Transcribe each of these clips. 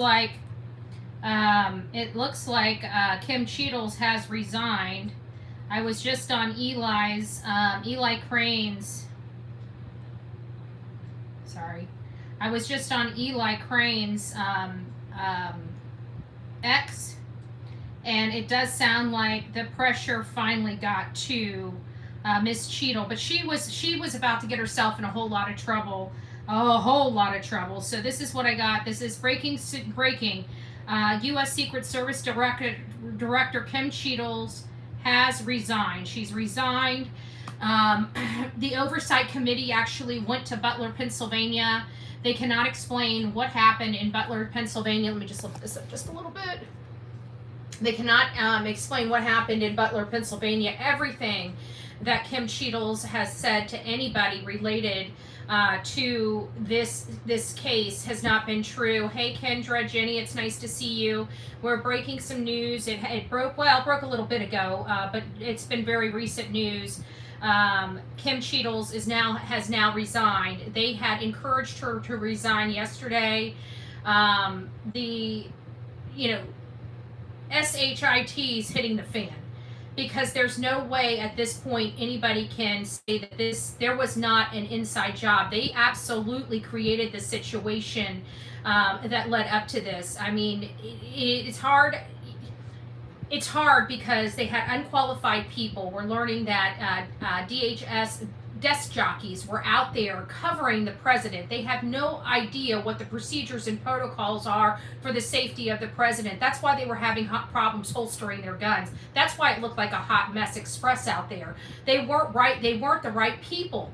like Kim Cheatles has resigned. I was just on Eli Crane's. Sorry, I was just on Eli Crane's X, and it does sound like the pressure finally got to Miss Cheatle, but she was about to get herself in a whole lot of trouble. A whole lot of trouble. So this is what I got. This is breaking. U.S. Secret Service Director Kim Cheatles has resigned. She's resigned. The Oversight Committee actually went to Butler, Pennsylvania. They cannot explain what happened in Butler, Pennsylvania. Let me just lift this up just a little bit. They cannot explain what happened in Butler, Pennsylvania. Everything that Kim Cheatles has said to anybody related to this case has not been true. Hey Kendra, Jenny, it's nice to see you. We're breaking some news. It broke a little bit ago, but it's been very recent news. Kim Cheatles has now resigned. They had encouraged her to resign yesterday. SHIT's hitting the fan, because there's no way at this point anybody can say that there was not an inside job. They absolutely created the situation that led up to this. I mean, it's hard. It's hard because they had unqualified people. We're learning that DHS desk jockeys were out there covering the president. They have no idea what the procedures and protocols are for the safety of the president. That's why they were having problems holstering their guns. That's why it looked like a hot mess express out there. They weren't right. They weren't the right people.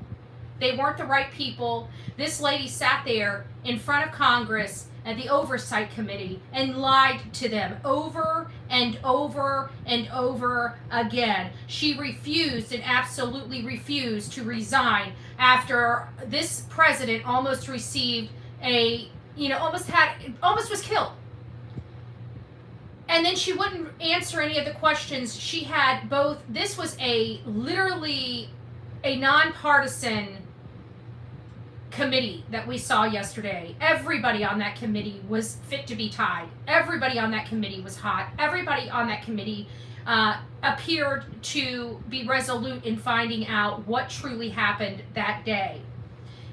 They weren't the right people. This lady sat there in front of Congress at the Oversight Committee and lied to them over and over and over again. She refused and absolutely refused to resign after this president almost received almost was killed. And then she wouldn't answer any of the questions. She had both. This was literally a nonpartisan committee that we saw yesterday. Everybody on that committee was fit to be tied. Everybody on that committee was hot. Everybody on that committee appeared to be resolute in finding out what truly happened that day.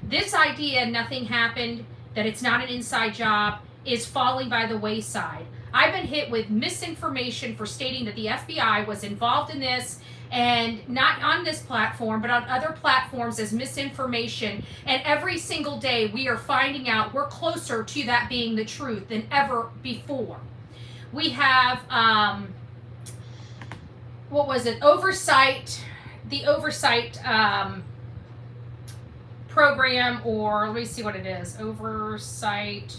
This idea, nothing happened, that it's not an inside job, is falling by the wayside. I've been hit with misinformation for stating that the FBI was involved in this, and not on this platform, but on other platforms, as misinformation. And every single day we are finding out we're closer to that being the truth than ever before. We have, the oversight program, or let me see what it is, oversight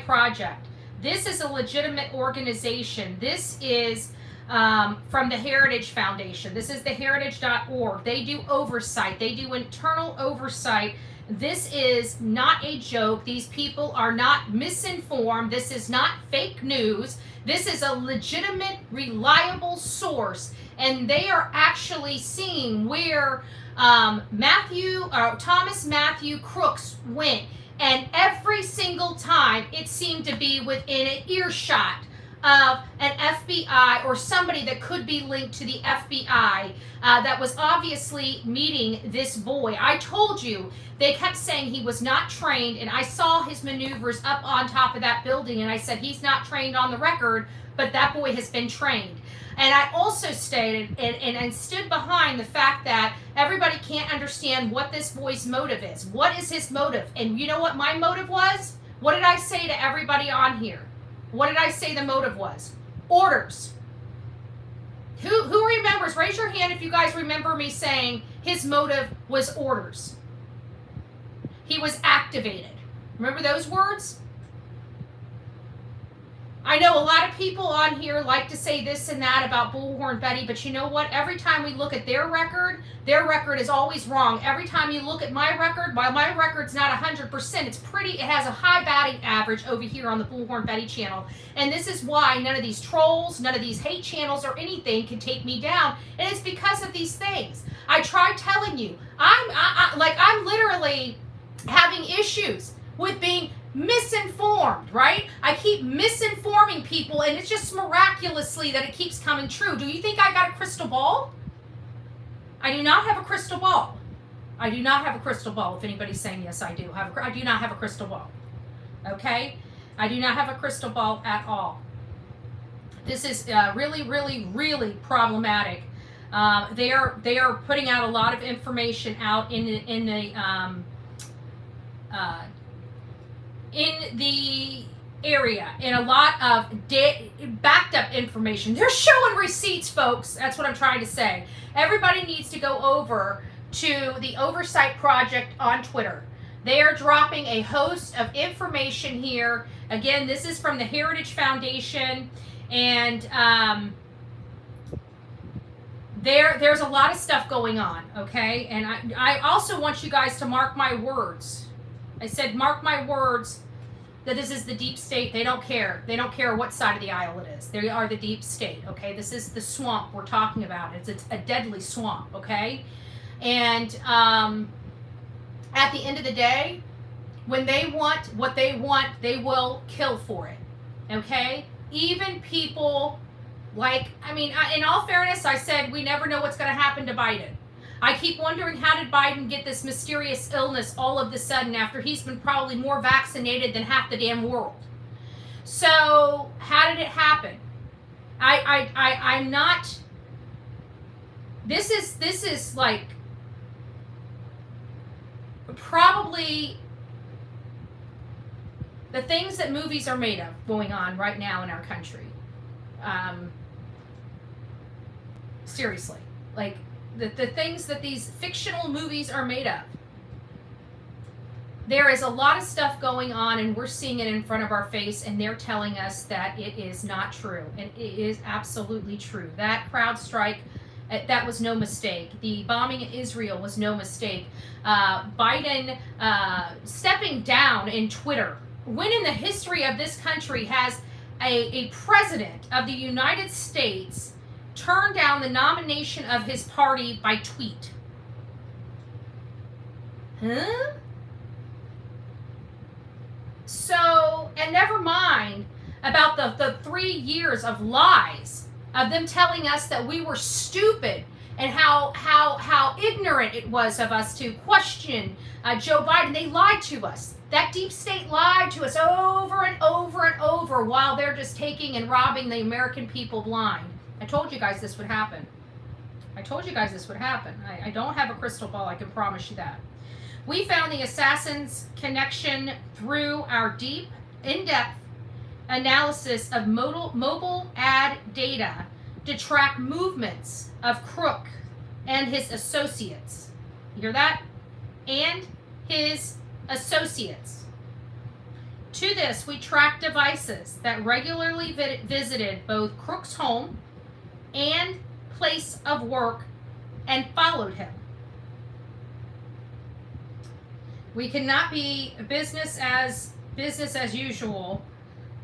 project. This is a legitimate organization. This is from the Heritage Foundation. This is the heritage.org. They do oversight. They do internal oversight. This is not a joke. These people are not misinformed. This is not fake news. This is a legitimate, reliable source. And they are actually seeing where Thomas Matthew Crooks went. And every single time it seemed to be within an earshot of an FBI or somebody that could be linked to the FBI that was obviously meeting this boy. I told you, they kept saying he was not trained, and I saw his maneuvers up on top of that building, and I said he's not trained on the record, but that boy has been trained. And I also stated and stood behind the fact that everybody can't understand what this boy's motive is. What is his motive? And you know what my motive was? What did I say to everybody on here? What did I say the motive was? Orders. Who remembers? Raise your hand if you guys remember me saying his motive was orders. He was activated. Remember those words? I know a lot of people on here like to say this and that about Bullhorn Betty, but you know what? Every time we look at their record is always wrong. Every time you look at my record, while my record's not 100%, it has a high batting average over here on the Bullhorn Betty channel. And this is why none of these trolls, none of these hate channels or anything can take me down. And it's because of these things. I tried telling you, I'm literally having issues with being misinformed, right? I keep misinforming people, and it's just miraculously that it keeps coming true. Do you think I got a crystal ball? I do not have a crystal ball. I do not have a crystal ball. If anybody's saying yes, I do. I do not have a crystal ball. Okay? I do not have a crystal ball at all. This is really, really, really problematic. They are putting out a lot of information out in the area, and a lot of backed up information. They're showing receipts, folks. That's what I'm trying to say. Everybody needs to go over to the Oversight Project on Twitter. They are dropping a host of information here. Again, this is from the Heritage Foundation, and there's a lot of stuff going on, okay? And I also want you guys to mark my words. I said mark my words that this is the deep state. They don't care. They don't care what side of the aisle it is. They are the deep state, okay? This is the swamp we're talking about. It's a deadly swamp, okay? And at the end of the day, when they want what they want, they will kill for it, okay? Even people like, I mean, in all fairness, I said we never know what's going to happen to Biden. I keep wondering, how did Biden get this mysterious illness all of a sudden after he's been probably more vaccinated than half the damn world? So how did it happen? I'm not. This is like probably the things that movies are made of going on right now in our country. Seriously, like the things that these fictional movies are made of. There is a lot of stuff going on, and we're seeing it in front of our face, and they're telling us that it is not true, and it is absolutely true. That CrowdStrike, that was no mistake. The bombing in Israel was no mistake. Biden stepping down in Twitter. When in the history of this country has a president of the United States turned down the nomination of his party by tweet? Huh? So, and never mind about the 3 years of lies of them telling us that we were stupid, and how ignorant it was of us to question Joe Biden. They lied to us. That deep state lied to us over and over and over while they're just taking and robbing the American people blind. I told you guys this would happen. I told you guys this would happen. I don't have a crystal ball, I can promise you that. We found the assassin's connection through our deep, in-depth analysis of mobile ad data to track movements of Crook and his associates. You hear that? And his associates. To this, we tracked devices that regularly visited both Crook's home and place of work and followed him. We cannot be business as usual.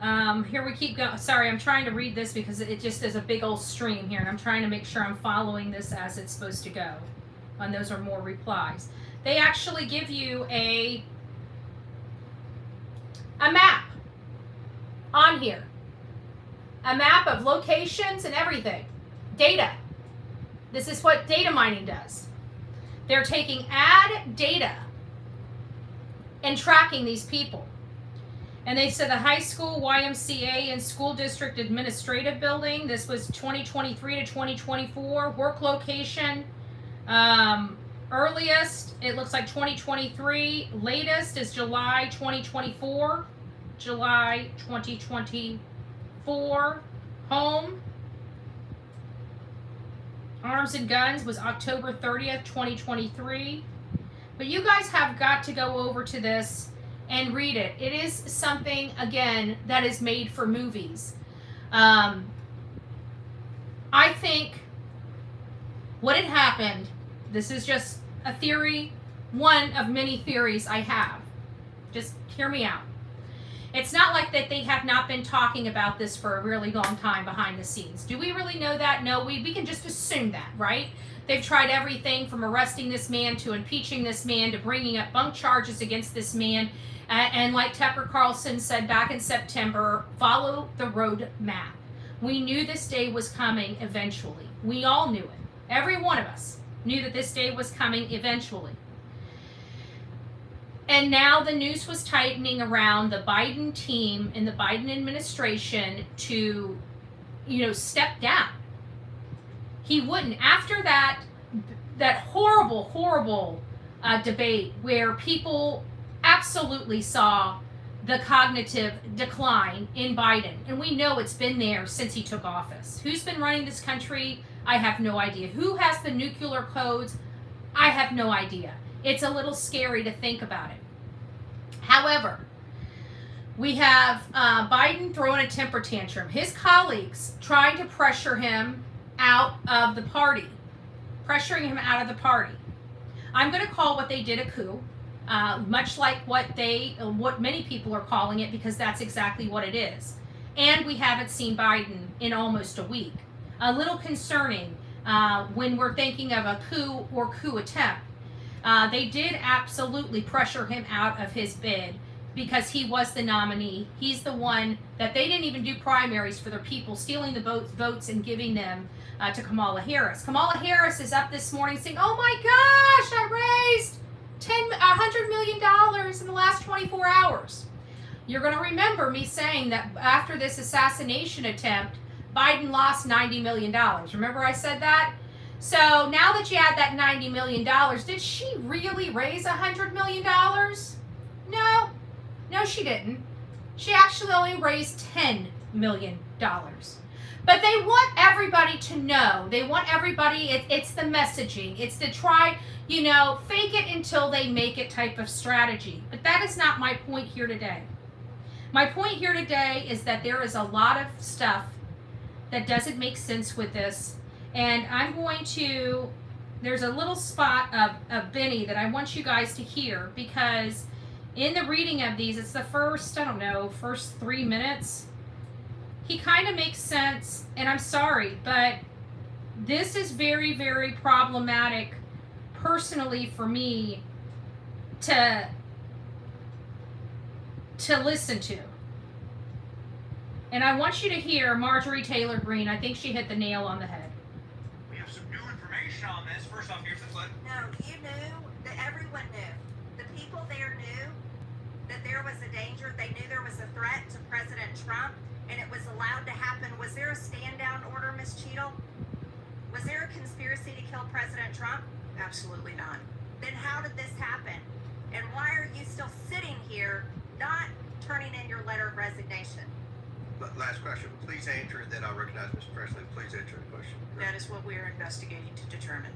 Here we keep going. Sorry, I'm trying to read this because it just is a big old stream here, and I'm trying to make sure I'm following this as it's supposed to go. And those are more replies. They actually give you a map on here. A map of locations and everything. Data. This is what data mining does. They're taking ad data and tracking these people. And they said the high school, YMCA, and school district administrative building. This was 2023 to 2024. Work location. Earliest, it looks like 2023. Latest is July 2024. July 2024. Home. Arms and guns was October 30th, 2023. But you guys have got to go over to this and read it. It is something, again, that is made for movies. I think what had happened, this is just a theory, one of many theories I have. Just hear me out. It's not like that they have not been talking about this for a really long time behind the scenes. Do we really know that? No, we can just assume that, right? They've tried everything from arresting this man to impeaching this man to bringing up bunk charges against this man. And like Tucker Carlson said back in September, follow the road map. We knew this day was coming eventually. We all knew it. Every one of us knew that this day was coming eventually. And now the news was tightening around the Biden team and the Biden administration to, step down. He wouldn't. After that horrible debate where people absolutely saw the cognitive decline in Biden. And we know it's been there since he took office. Who's been running this country? I have no idea. Who has the nuclear codes? I have no idea. It's a little scary to think about it. However, we have Biden throwing a temper tantrum. His colleagues trying to pressure him out of the party. Pressuring him out of the party. I'm going to call what they did a coup. Much like what many people are calling it, because that's exactly what it is. And we haven't seen Biden in almost a week. A little concerning when we're thinking of a coup or coup attempt. They did absolutely pressure him out of his bid because he was the nominee. He's the one that they didn't even do primaries for their people, stealing the votes and giving them to Kamala Harris. Kamala Harris is up this morning saying, oh my gosh, I raised $100 million in the last 24 hours. You're going to remember me saying that after this assassination attempt, Biden lost $90 million. Remember I said that? So now that you add that $90 million, did she really raise $100 million? No, she didn't. She actually only raised $10 million. But they want everybody to know. They want everybody, it's the messaging. It's the try, fake it until they make it type of strategy. But that is not my point here today. My point here today is that there is a lot of stuff that doesn't make sense with this. And I'm going to, there's a little spot of Benny that I want you guys to hear, because in the reading of these, it's the first 3 minutes. He kind of makes sense, and I'm sorry, but this is very, very problematic personally for me to listen to. And I want you to hear Marjorie Taylor Greene. I think she hit the nail on the head. We have some new information on this. First off, here's the clip. No, you knew, that everyone knew. The people there knew that there was a danger. They knew there was a threat to President Trump, and it was allowed to happen. Was there a stand-down order, Ms. Cheatle? Was there a conspiracy to kill President Trump? Absolutely not. Then how did this happen? And why are you still sitting here, not turning in your letter of resignation? Last question. Please answer, and then I'll recognize Mr. Presley. Please answer the question. That is what we are investigating to determine.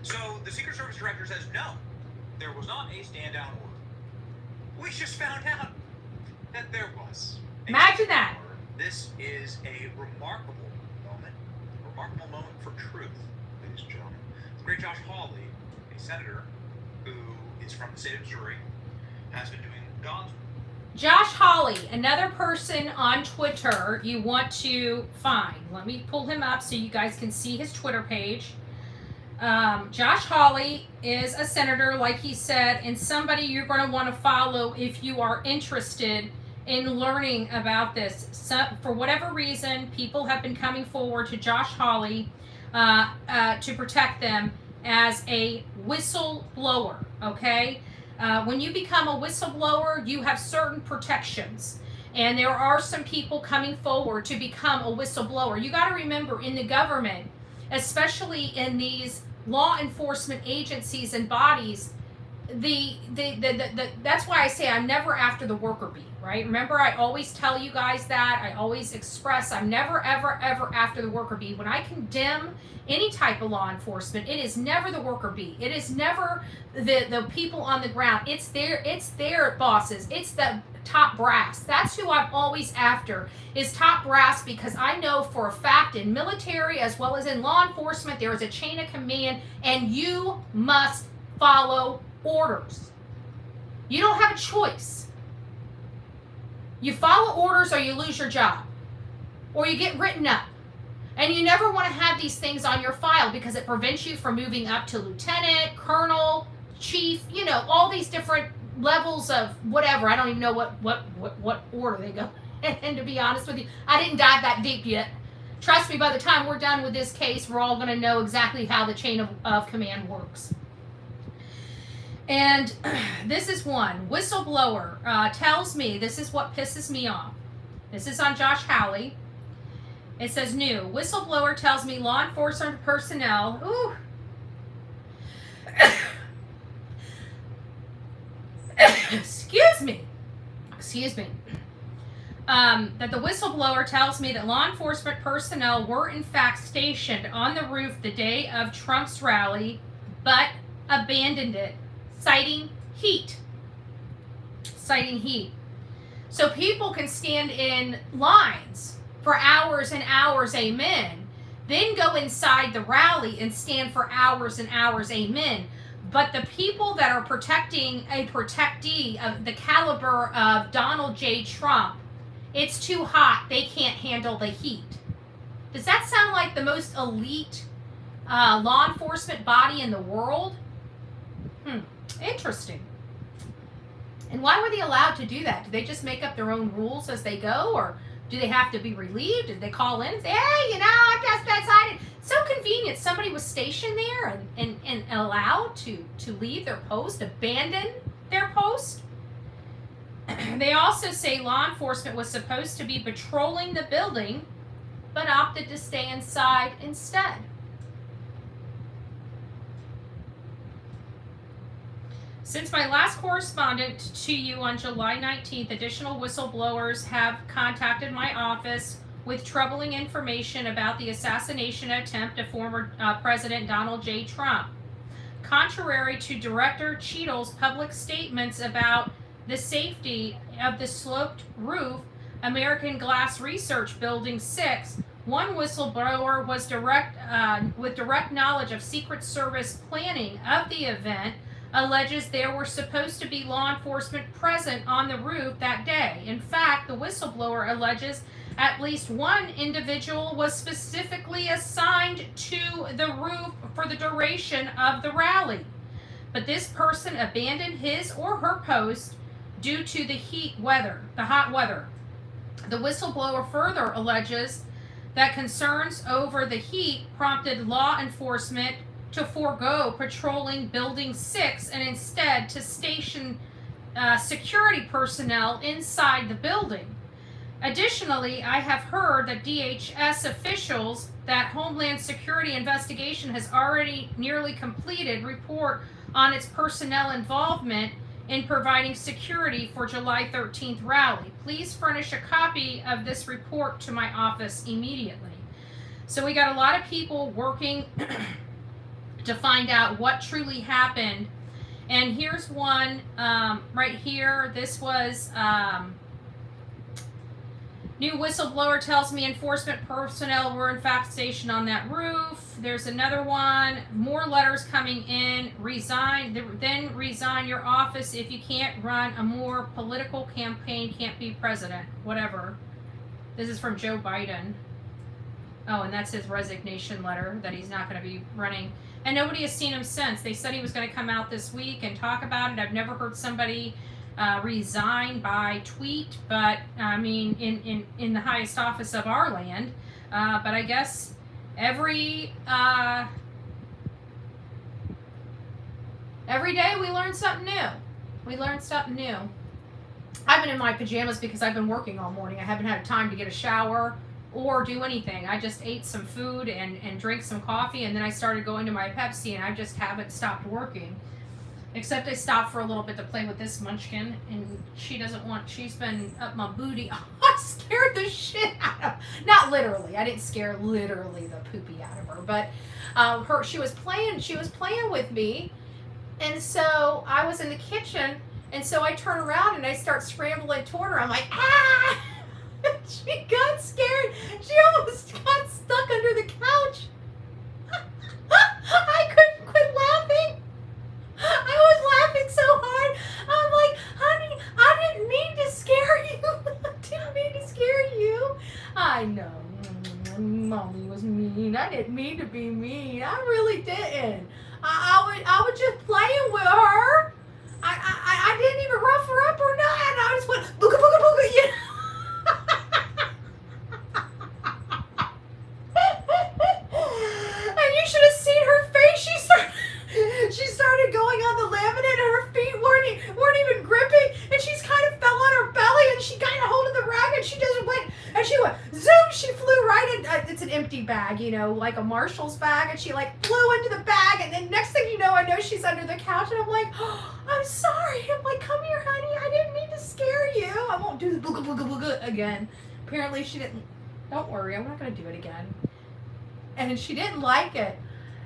So the Secret Service director says no, there was not a stand-down order. We just found out that there was. Imagine that. This is a remarkable moment for truth, ladies and gentlemen. The great Josh Hawley, a senator who is from the state of Missouri, has been doing God's work. Josh Hawley, another person on Twitter you want to find. Let me pull him up so you guys can see his Twitter page. Josh Hawley is a senator, like he said, and somebody you're going to want to follow if you are interested in learning about this. So, for whatever reason, people have been coming forward to Josh Hawley to protect them as a whistleblower, okay? When you become a whistleblower, you have certain protections. And there are some people coming forward to become a whistleblower. You got to remember, in the government, especially in these law enforcement agencies and bodies, that's why I say I'm never after the worker bee, right? Remember, I always tell you guys that. I always express I'm never, ever, ever after the worker bee. When I condemn any type of law enforcement, it is never the worker bee. It is never the people on the ground. It's their bosses. It's the top brass. That's who I'm always after, is top brass, because I know for a fact in military as well as in law enforcement, there is a chain of command, and you must follow orders. You don't have a choice. You follow orders or you lose your job, or you get written up. And you never want to have these things on your file because it prevents you from moving up to lieutenant, colonel, chief, all these different levels of whatever. I don't even know what order they go. And to be honest with you, I didn't dive that deep yet. Trust me, by the time we're done with this case, we're all going to know exactly how the chain of command works. And this is one. Whistleblower tells me, this is what pisses me off. This is on Josh Hawley. It says, new. Whistleblower tells me law enforcement personnel, excuse me, that the whistleblower tells me that law enforcement personnel were in fact stationed on the roof the day of Trump's rally, but abandoned it, citing heat. So people can stand in lines for hours and hours, amen, then go inside the rally and stand for hours and hours, amen. But the people that are protecting a protectee of the caliber of Donald J. Trump, it's too hot. They can't handle the heat. Does that sound like the most elite law enforcement body in the world? Interesting. And why were they allowed to do that? Do they just make up their own rules as they go? Or do they have to be relieved? Did they call in and say, hey, I guess that's I. So convenient. Somebody was stationed there and allowed to leave their post, abandon their post. They also say law enforcement was supposed to be patrolling the building, but opted to stay inside instead. Since my last correspondence to you on July 19th, additional whistleblowers have contacted my office with troubling information about the assassination attempt of former President Donald J. Trump. Contrary to Director Cheatle's public statements about the safety of the sloped roof, American Glass Research Building 6, one whistleblower was with direct knowledge of Secret Service planning of the event, alleges there were supposed to be law enforcement present on the roof that day. In fact, the whistleblower alleges at least one individual was specifically assigned to the roof for the duration of the rally. But this person abandoned his or her post due to the hot weather. The whistleblower further alleges that concerns over the heat prompted law enforcement to forego patrolling Building 6 and instead to station security personnel inside the building. Additionally, I have heard that DHS officials that Homeland Security investigation has already nearly completed report on its personnel involvement in providing security for July 13th rally. Please furnish a copy of this report to my office immediately. So we got a lot of people working to find out what truly happened. And here's one right here. This was new whistleblower tells me enforcement personnel were in fact stationed on that roof. There's another one. More letters coming in. Then resign your office if you can't run a more political campaign, can't be president. Whatever. This is from Joe Biden. Oh, and that's his resignation letter that he's not going to be running. And nobody has seen him since. They said he was going to come out this week and talk about it. I've never heard somebody resign by tweet, but I mean, in the highest office of our land. But I guess every day we learn something new. I've been in my pajamas because I've been working all morning. I haven't had time to get a shower or do anything. I just ate some food and drank some coffee, and then I started going to my Pepsi, and I just haven't stopped working. Except I stopped for a little bit to play with this munchkin, and she's been up my booty. Oh, I scared the shit out of, not literally, I didn't scare literally the poopy out of her, but she was playing with me, and so I was in the kitchen, and so I turn around and I start scrambling toward her. I'm like, ah! She got scared. She almost got stuck under the couch. I couldn't quit laughing. I was laughing so hard. I'm like, honey, I didn't mean to scare you. I didn't mean to scare you. I know. Mommy was mean. I didn't mean to be mean. I really didn't. I was just playing with her. I didn't even rough her up or not. And I just went, booga, booga, booga, you know. And you should have seen her face. She started going on the laminate, and her feet weren't even gripping, and she's kind of fell on her belly, and she got a hold of the rag, and she just went, and she went, zoom, she flew right in, it's an empty bag, you know, like a Marshall's bag, and she like flew into the bag, and then next thing you know, I know she's under the couch, and I'm like, oh, I'm sorry. I'm like, come here, honey, I didn't mean to scare you. I won't do the booga, booga, booga again. Apparently she didn't, don't worry, I'm not going to do it again. And she didn't like it.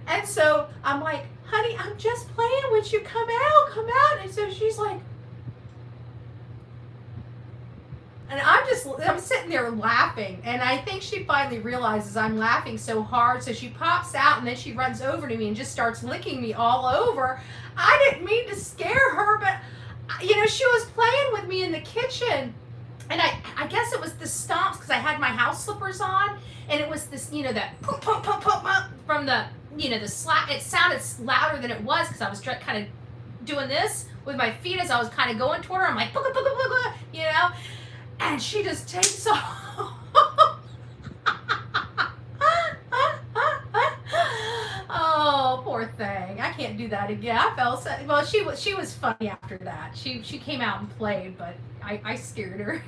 And so I'm like, honey, I'm just playing with you. Come out. And so she's like, and I'm sitting there laughing. And I think she finally realizes I'm laughing so hard. So she pops out, and then she runs over to me and just starts licking me all over. I didn't mean to scare her, but, you know, she was playing with me in the kitchen. And I guess it was the stomps because I had my house slippers on. And it was this, you know, that pump, pump, pump, pump, pump from the, you know, the slap. It sounded louder than it was because I was kind of doing this with my feet as I was kind of going toward her. I'm like, booga, booga, booga, you know. And she just takes off. Oh, poor thing. I can't do that again. I felt so, well, she was funny after that. She came out and played, but I scared her.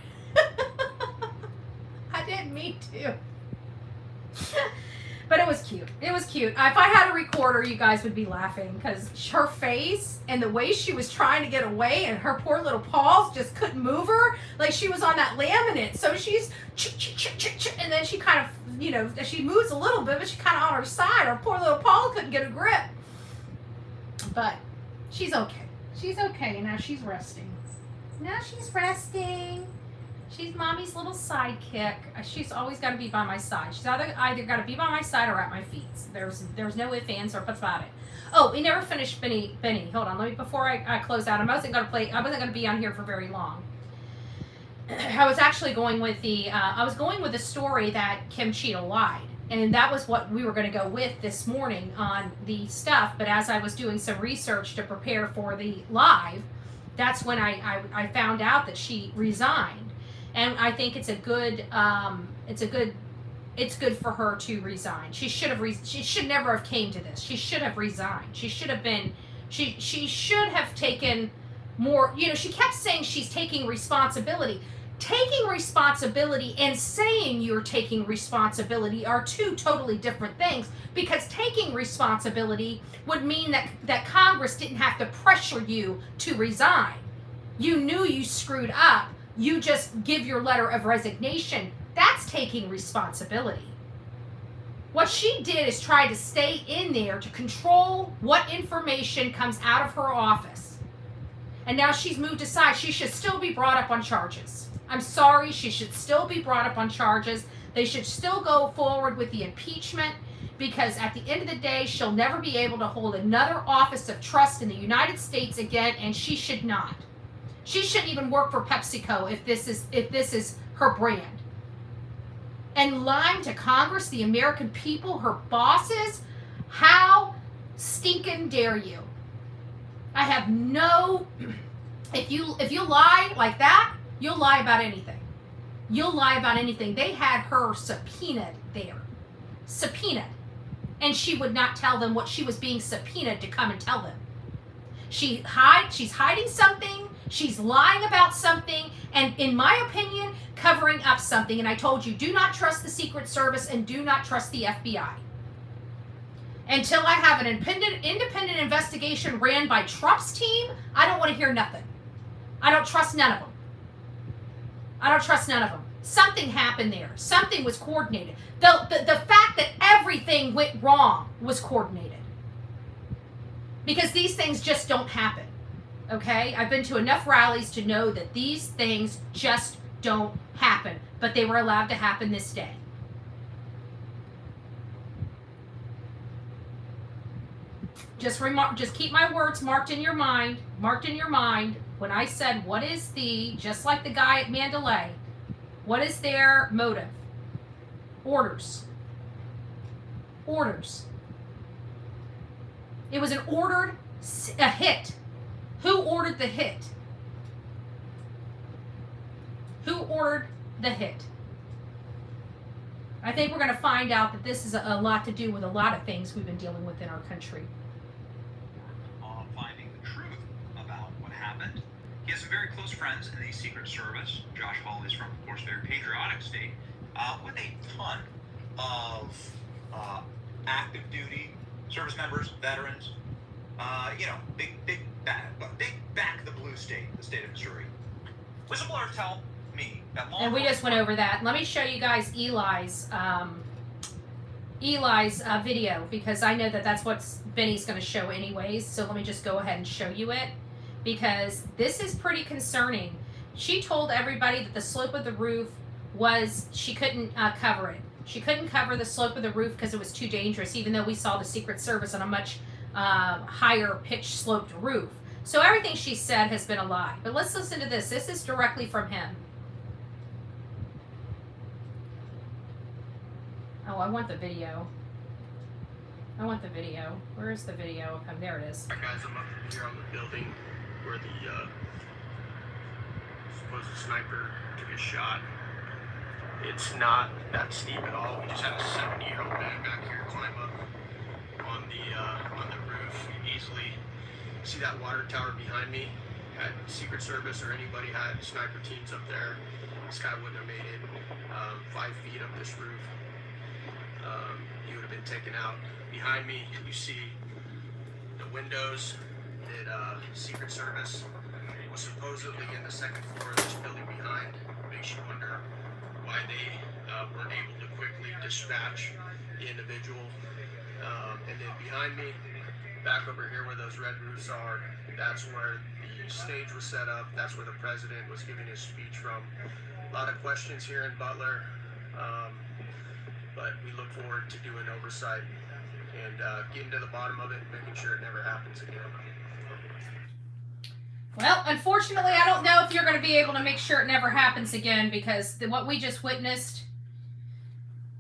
I didn't mean to. But it was cute. It was cute. If I had a recorder, you guys would be laughing because her face and the way she was trying to get away, and her poor little paws just couldn't move her. Like she was on that laminate. So she's and then she kind of, you know, she moves a little bit, but she kind of on her side. Her poor little paw couldn't get a grip. But she's okay. She's okay. Now she's resting. Now she's resting. She's mommy's little sidekick. She's always got to be by my side. She's either got to be by my side or at my feet. There's no ifs, ands, or buts about it. Oh, we never finished Benny. Hold on, before I close out. I wasn't gonna be on here for very long. I was actually going with the story that Kim Cheatle lied, and that was what we were going to go with this morning on the stuff. But as I was doing some research to prepare for the live, that's when I found out that she resigned. And I think it's good for her to resign. She should never have came to this. She should have resigned. She should have taken more, you know, she kept saying she's taking responsibility. Taking responsibility and saying you're taking responsibility are two totally different things, because taking responsibility would mean that Congress didn't have to pressure you to resign. You knew you screwed up. You just give your letter of resignation. That's taking responsibility. What she did is try to stay in there to control what information comes out of her office. And now she's moved aside. She should still be brought up on charges. I'm sorry, she should still be brought up on charges. They should still go forward with the impeachment, because at the end of the day, she'll never be able to hold another office of trust in the United States again, and she should not. She shouldn't even work for PepsiCo if this is her brand. And lying to Congress, the American people, her bosses, how stinking dare you? I have no, if you lie like that, you'll lie about anything. You'll lie about anything. They had her subpoenaed there. Subpoenaed. And she would not tell them what she was being subpoenaed to come and tell them. She's hiding something. She's lying about something, and in my opinion, covering up something. And I told you, do not trust the Secret Service and do not trust the FBI. Until I have an independent investigation ran by Trump's team, I don't want to hear nothing. I don't trust none of them. I don't trust none of them. Something happened there. Something was coordinated. The fact that everything went wrong was coordinated. Because these things just don't happen. Okay? I've been to enough rallies to know that these things just don't happen. But they were allowed to happen this day. Just keep my words marked in your mind. Marked in your mind. When I said, what is just like the guy at Mandalay, what is their motive? Orders. Orders. It was a hit. Who ordered the hit? Who ordered the hit? I think we're going to find out that this is a lot to do with a lot of things we've been dealing with in our country. On finding the truth about what happened. He has some very close friends in the Secret Service. Josh Hawley is from, of course, very patriotic state, with a ton of active duty service members, veterans. Big back the blue state, the state of Missouri. Whistleblowers tell me that law And we just went over that. Let me show you guys Eli's video, because I know that that's what Benny's going to show anyways. So let me just go ahead and show you it, because this is pretty concerning. She told everybody that the slope of the roof was, she couldn't cover it. She couldn't cover the slope of the roof because it was too dangerous, even though we saw the Secret Service on a much higher pitch sloped roof. So everything she said has been a lie. But let's listen to this. This is directly from him. Oh, I want the video. I want the video. Where is the video of him? There it is. Alright guys, I'm up here on the building where the supposed sniper took a shot. It's not that steep at all. We just had a 70-year-old man back here climb up on the roof. You easily see that water tower behind me. Had Secret Service or anybody had sniper teams up there, this guy wouldn't have made it 5 feet up this roof. You would have been taken out. Behind me, you see the windows that Secret Service was supposedly in the second floor of this building behind. Makes you wonder why they weren't able to quickly dispatch the individual. And then behind me, back over here where those red roofs are, that's where the stage was set up. That's where the president was giving his speech from. A lot of questions here in Butler, but we look forward to doing oversight and getting to the bottom of it and making sure it never happens again. Well, unfortunately, I don't know if you're going to be able to make sure it never happens again, because what we just witnessed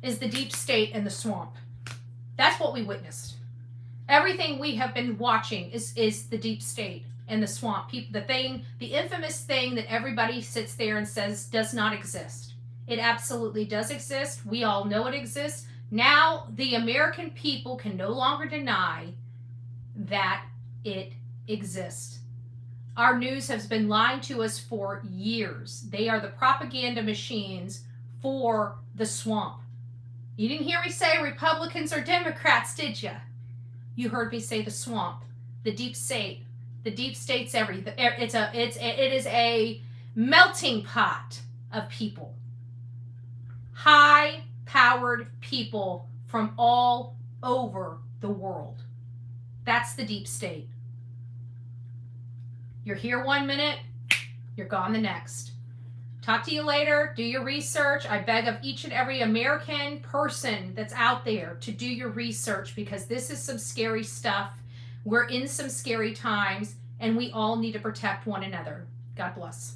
is the deep state in the swamp. That's what we witnessed. Everything we have been watching is the deep state in the swamp. The infamous thing that everybody sits there and says does not exist. It absolutely does exist. We all know it exists. Now the American people can no longer deny that it exists. Our news has been lying to us for years. They are the propaganda machines for the swamp. You didn't hear me say Republicans or Democrats, did you? You heard me say the swamp, the deep state. The deep state's everything. It is a melting pot of people. High-powered people from all over the world. That's the deep state. You're here 1 minute, you're gone the next. Talk to you later. Do your research. I beg of each and every American person that's out there to do your research, because this is some scary stuff. We're in some scary times, and we all need to protect one another. God bless.